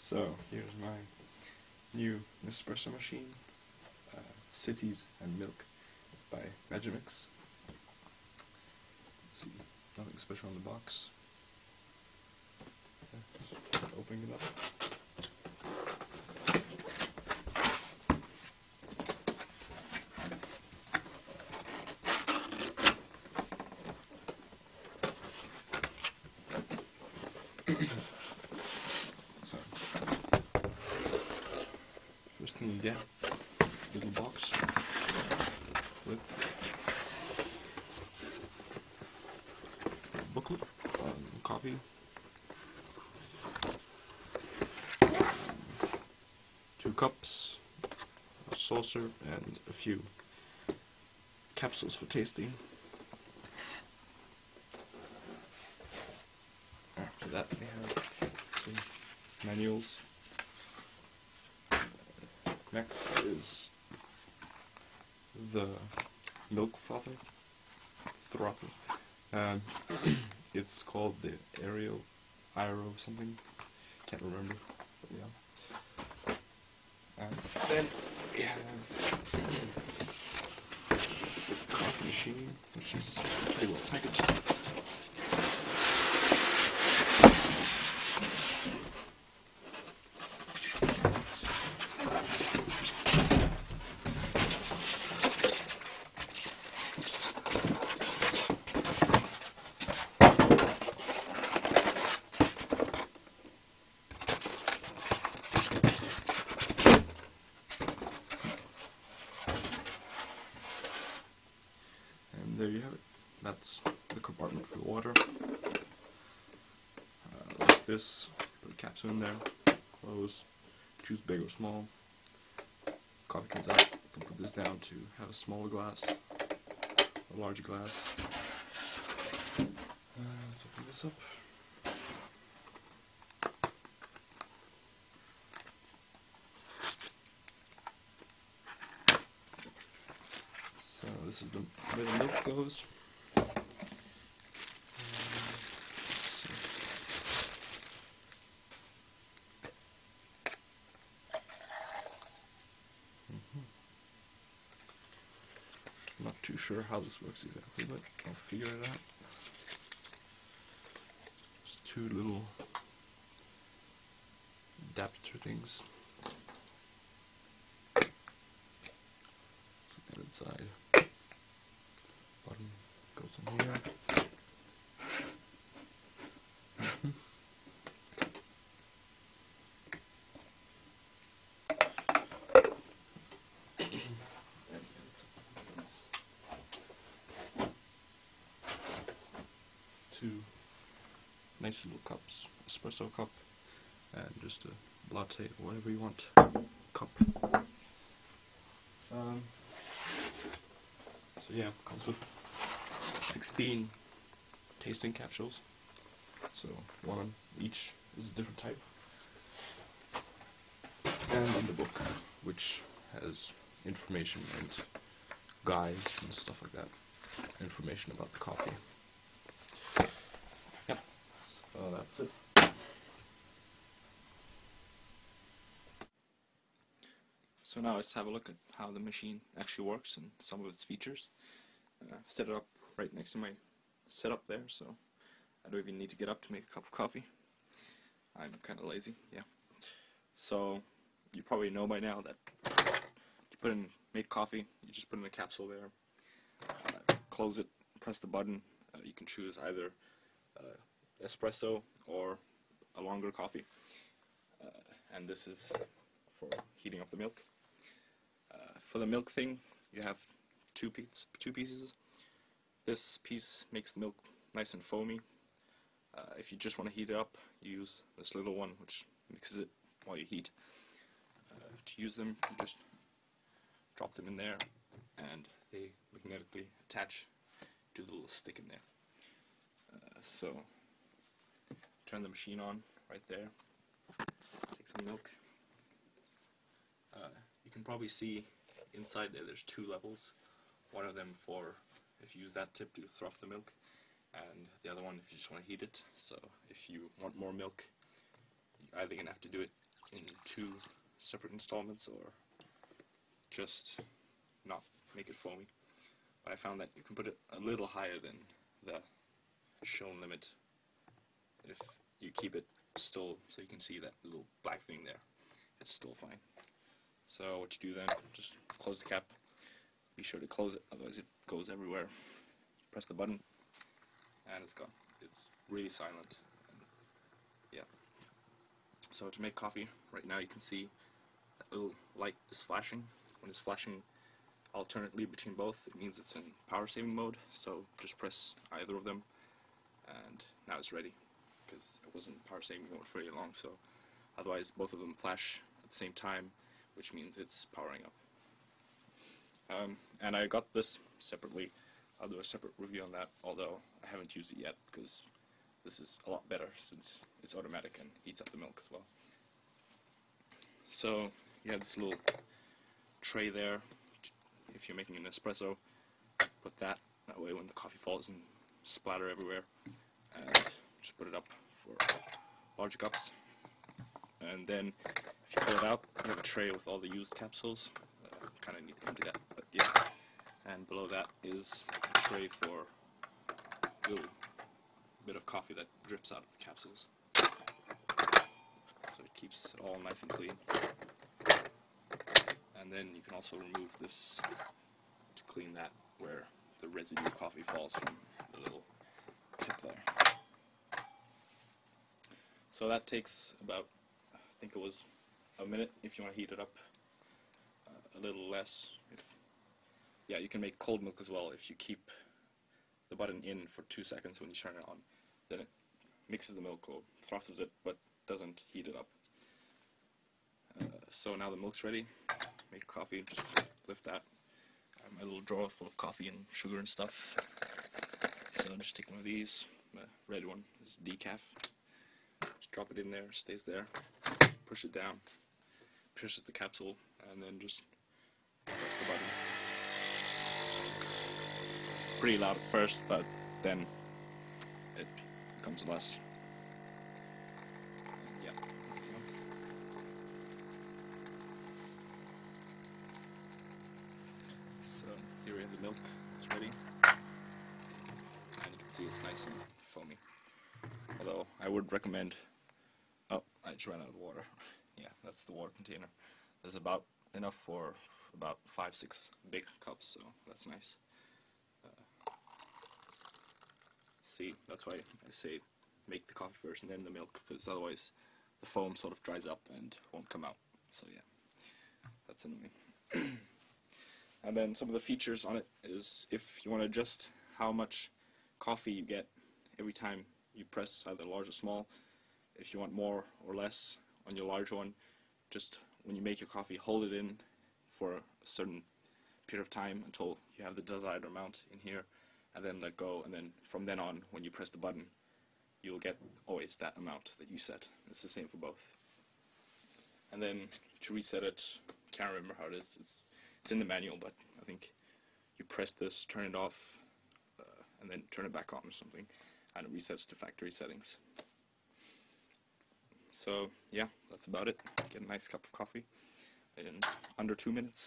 So here's my new Nespresso machine, Citiz&Milk by Magimix. Let's see, nothing special in the box. Just opening it up. First thing you get, little box with a booklet on coffee, two cups, a saucer, and a few capsules for tasting. After that we have some manuals. Next is the milk throttle. It's called the Aero something. Can't remember. But yeah. And then we have the coffee machine, which is pretty well packaged. There you have it. That's the compartment for the water. Like this, put a capsule in there, close, choose big or small. Coffee comes out, you can put this down to have a smaller glass, a larger glass. Let's open this up. So this is where the milk goes. I'm not too sure how this works exactly, but I'll figure it out. There's two little adapter things. Put that inside. Button goes in here. Two nice little cups, espresso cup, and just a latte or whatever you want cup. So yeah, comes with 16 tasting capsules. So one on each is a different type. And in the book, which has information and guides and stuff like that. Information about the coffee. Yep. So that's it. So now let's have a look at how the machine actually works and some of its features. I've set it up right next to my setup there, so I don't even need to get up to make a cup of coffee. I'm kind of lazy, yeah. So you probably know by now that you make coffee, you just put in a capsule there, close it, press the button. You can choose either espresso or a longer coffee, and this is for heating up the milk. For the milk thing, you have two pieces. This piece makes the milk nice and foamy. If you just want to heat it up, you use this little one, which mixes it while you heat. To use them, you just drop them in there, and they magnetically attach to the little stick in there. So turn the machine on right there. Take some milk. You can probably see inside there's two levels. One of them for if you use that tip to froth the milk, and the other one if you just want to heat it. So if you want more milk, you're either going to have to do it in 2 separate installments or just not make it foamy. But I found that you can put it a little higher than the shown limit if you keep it still, so you can see that little black thing there. It's still fine. So what you do then, just close the cap. Be sure to close it, otherwise it goes everywhere. Press the button, and it's gone. It's really silent. And yeah. So to make coffee, right now you can see that little light is flashing. When it's flashing alternately between both, it means it's in power saving mode. So just press either of them, and now it's ready, because it wasn't in power saving mode for very long. So otherwise both of them flash at the same time, which means it's powering up. And I got this separately. I'll do a separate review on that, although I haven't used it yet, because this is a lot better since it's automatic and heats up the milk as well. So you have this little tray there. If you're making an espresso, put that way when the coffee falls and splatter everywhere, and just put it up for larger cups. And then if you pull it out, you have a tray with all the used capsules. Kind of need to empty that, but yeah. And below that is a tray for a little bit of coffee that drips out of the capsules, so it keeps it all nice and clean. And then you can also remove this to clean that where the residue of coffee falls from the little tip there. So that takes about, I think it was a minute if you want to heat it up. A little less. Yeah, you can make cold milk as well if you keep the button in for 2 seconds when you turn it on. Then it mixes the milk or froths it, but doesn't heat it up. So now the milk's ready. Make coffee, just lift that. I have my little drawer full of coffee and sugar and stuff. So I'll just take one of these. The red one is decaf. Just drop it in there, stays there. Push it down. Pushes the capsule, and then just press the button. Pretty loud at first, but then it becomes less. And yeah, there you go. So here we have the milk. It's ready, and you can see it's nice and foamy. Although I would recommend. Oh, I just ran out of water. Yeah, that's the water container. There's about enough for about 5-6 big cups, so that's nice. See, that's why I say make the coffee first and then the milk, because otherwise the foam sort of dries up and won't come out. So yeah, that's annoying. And then some of the features on it is if you want to adjust how much coffee you get every time you press either large or small. If you want more or less on your large one, just when you make your coffee, hold it in for a certain period of time until you have the desired amount in here, and then let go, and then from then on, when you press the button, you'll get always that amount that you set. It's the same for both. And then to reset it, can't remember how it is. It's in the manual, but I think you press this, turn it off, and then turn it back on or something, and it resets to factory settings. So yeah, that's about it. Get a nice cup of coffee in under 2 minutes.